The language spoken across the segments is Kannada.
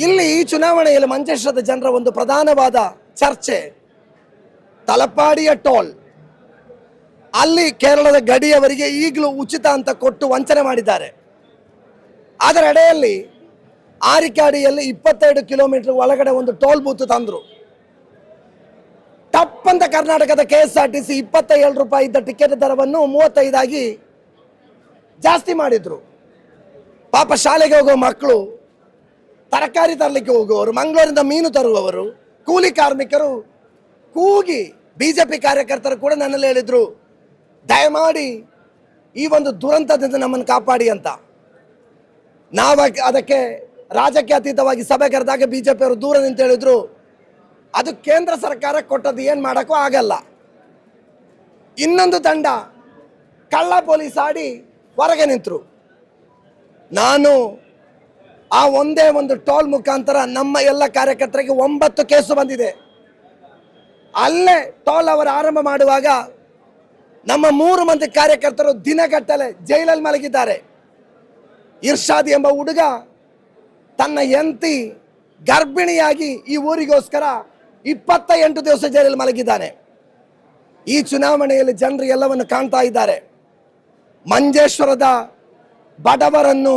ಇಲ್ಲಿ ಈ ಚುನಾವಣೆಯಲ್ಲಿ ಮಂಜೇಶ್ವರದ ಜನರ ಒಂದು ಪ್ರಧಾನವಾದ ಚರ್ಚೆ ತಲಪಾಡಿಯ ಟೋಲ್. ಅಲ್ಲಿ ಕೇರಳದ ಗಡಿಯವರಿಗೆ ಈಗಲೂ ಉಚಿತ ಅಂತ ಕೊಟ್ಟು ವಂಚನೆ ಮಾಡಿದ್ದಾರೆ. ಅದರ ಎಡೆಯಲ್ಲಿ ಆರಿಕಾಡಿಯಲ್ಲಿ 22 ಕಿಲೋಮೀಟರ್ ಒಳಗಡೆ ಒಂದು ಟೋಲ್ ಬೂತ್ ತಂದ್ರು. ತಪ್ಪಂತ ಕರ್ನಾಟಕದ KSRTC 27 ರೂಪಾಯಿ ಇದ್ದ ಟಿಕೆಟ್ ದರವನ್ನು 35 ಆಗಿ ಜಾಸ್ತಿ ಮಾಡಿದ್ರು. ಪಾಪ ಶಾಲೆಗೆ ಹೋಗುವ ಮಕ್ಕಳು, ತರಕಾರಿ ತರಲಿಕ್ಕೆ ಹೋಗುವವರು, ಮಂಗಳೂರಿಂದ ಮೀನು ತರುವವರು, ಕೂಲಿ ಕಾರ್ಮಿಕರು ಕೂಗಿ BJP ಕಾರ್ಯಕರ್ತರು ಕೂಡ ನನ್ನಲ್ಲಿ ಹೇಳಿದ್ರು, ದಯಮಾಡಿ ಈ ಒಂದು ದುರಂತದಿಂದ ನಮ್ಮನ್ನು ಕಾಪಾಡಿ ಅಂತ. ನಾವು ಅದಕ್ಕೆ ರಾಜಕೀಯ ಅತೀತವಾಗಿ ಸಭೆ ಕರೆದಾಗ BJP ಅವರು ದೂರ ನಿಂತು ಹೇಳಿದ್ರು, ಅದು ಕೇಂದ್ರ ಸರ್ಕಾರ ಕೊಟ್ಟದ್ದು, ಏನು ಮಾಡೋಕ್ಕೂ ಆಗಲ್ಲ. ಇನ್ನೊಂದು ತಂಡ ಕಳ್ಳ ಪೊಲೀಸ್ ಆಡಿ ಹೊರಗೆ ನಿಂತರು. ನಾನು ಆ ಒಂದೇ ಒಂದು ಟೋಲ್ ಮುಖಾಂತರ ನಮ್ಮ ಎಲ್ಲ ಕಾರ್ಯಕರ್ತರಿಗೆ 9 ಕೇಸು ಬಂದಿದೆ. ಅಲ್ಲೇ ಟೋಲ್ ಅವರು ಆರಂಭ ಮಾಡುವಾಗ ನಮ್ಮ 3 ಮಂದಿ ಕಾರ್ಯಕರ್ತರು ದಿನಗಟ್ಟಲೆ ಜೈಲಲ್ಲಿ ಮಲಗಿದ್ದಾರೆ. ಇರ್ಷಾದ್ ಎಂಬ ಹುಡುಗ ತನ್ನ ಹೆಂಡತಿ ಗರ್ಭಿಣಿಯಾಗಿ ಈ ಊರಿಗೋಸ್ಕರ 28 ದಿವಸ ಜೈಲಲ್ಲಿ ಮಲಗಿದ್ದಾನೆ. ಈ ಚುನಾವಣೆಯಲ್ಲಿ ಜನರು ಎಲ್ಲವನ್ನು ಕಾಣ್ತಾ ಇದ್ದಾರೆ. ಮಂಜೇಶ್ವರದ ಬಡವರನ್ನು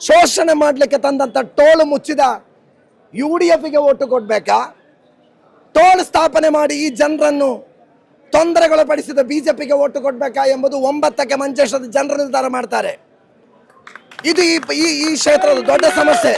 ಶೋಷಣೆ ಮಾಡಲಿಕ್ಕೆ ತಂದಂಥ ಟೋಲ್ ಮುಚ್ಚಿದ UDFಗೆ ಓಟು ಕೊಡ್ಬೇಕಾ, ಟೋಲ್ ಸ್ಥಾಪನೆ ಮಾಡಿ ಈ ಜನರನ್ನು ತೊಂದರೆಗೊಳಪಡಿಸಿದ BJPಗೆ ಓಟು ಕೊಡ್ಬೇಕಾ ಎಂಬುದು 9ಕ್ಕೆ ಮಂಜೇಶ್ವರದ ಜನರು ನಿರ್ಧಾರ ಮಾಡ್ತಾರೆ. ಇದು ಈ ಕ್ಷೇತ್ರದ ದೊಡ್ಡ ಸಮಸ್ಯೆ.